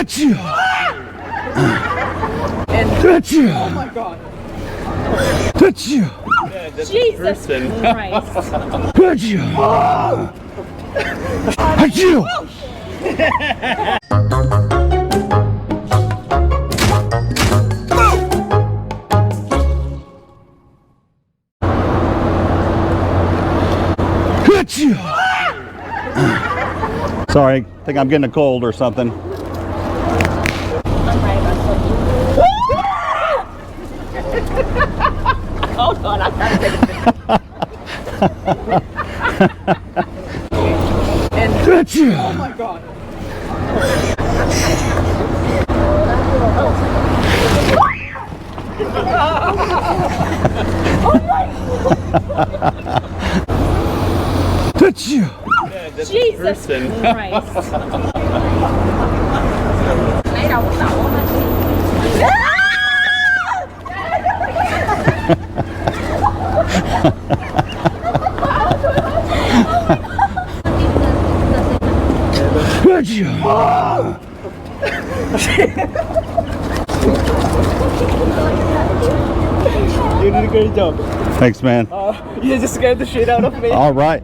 Gotcha! Gotcha! Oh my god! Gotcha! Jesus Christ! Gotcha! Gotcha! Sorry, I think I'm getting a cold or something. Hold on, I'm trying to take a picture. Oh my god. Jesus Christ. You did a great job. Thanks, man. You just scared the shit out of me. All right.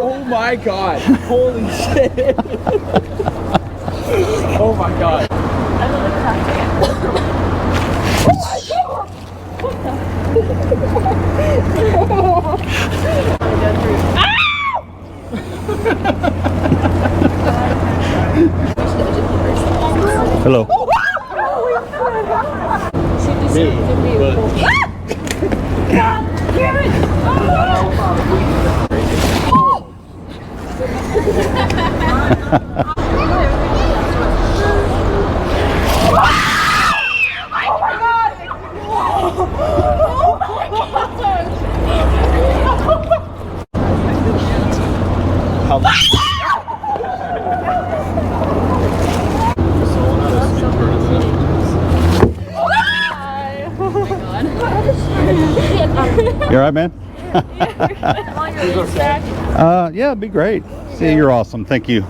Oh my god. Holy shit. Oh my god. Hello. You all right, man? Yeah, it'd be great. See, you're awesome. Thank you.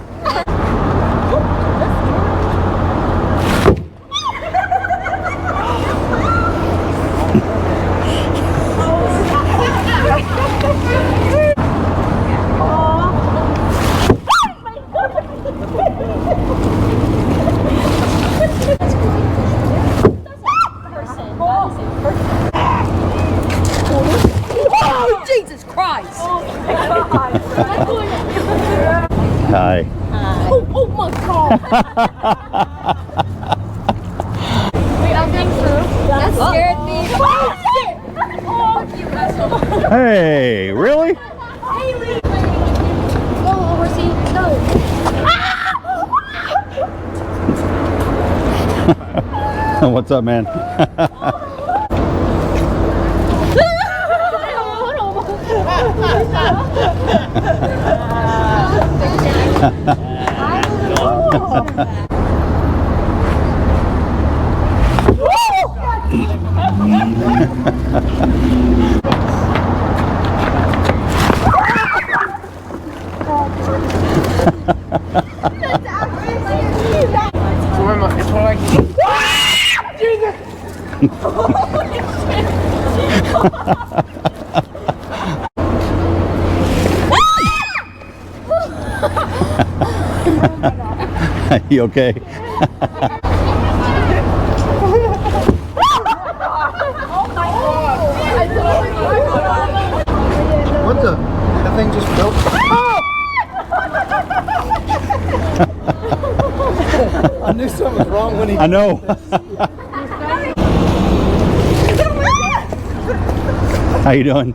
Jesus Christ! Hi. Oh my god! Wait, I'm getting through. That scared me. Oh, you asshole. Hey, really? Haley! Oh, horsey, no. What's up, man? You okay? What the? That thing just broke. I knew something was wrong when he. I know. How you doing?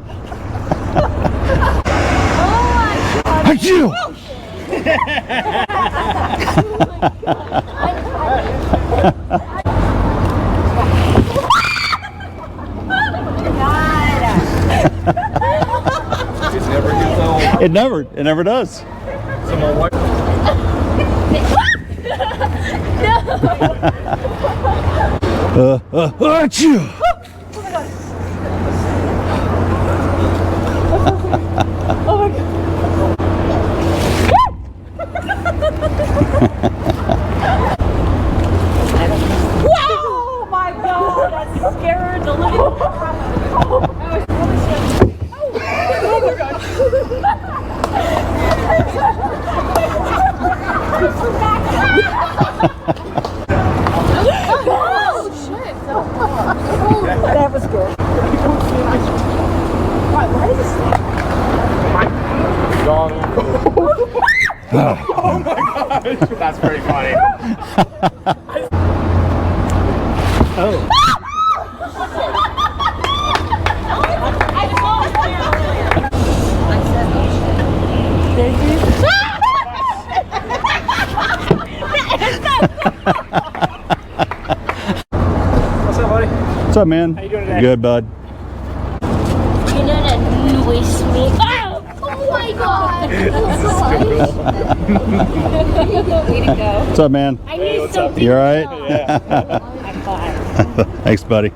How you? He's never It never does. So my wife. Achoo! Oh my god. Oh my god, that scared the living Oh my god. Oh shit. That was good. Why is this? Oh my gosh, that's pretty funny. Oh. What's up, buddy? What's up, man? How you doing today? Good, bud. You know that noise me. Oh my god! Way to go. What's up, man? I need something. You alright? Yeah. I'm fine. Thanks, buddy.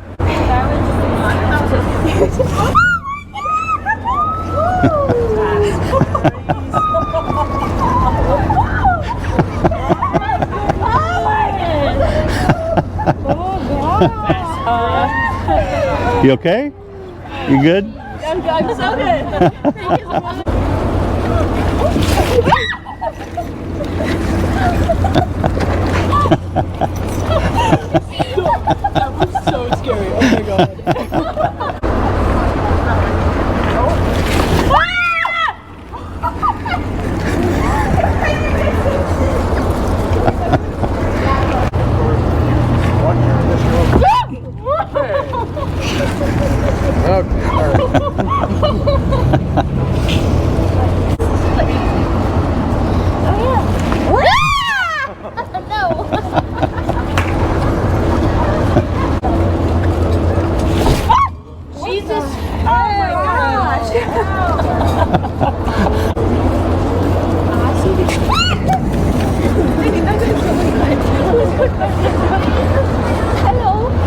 You okay? You good? I'm so good. Thank you so much. That was so scary. Oh my god.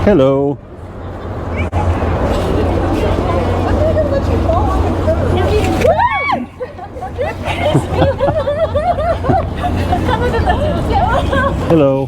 Hello. Hello.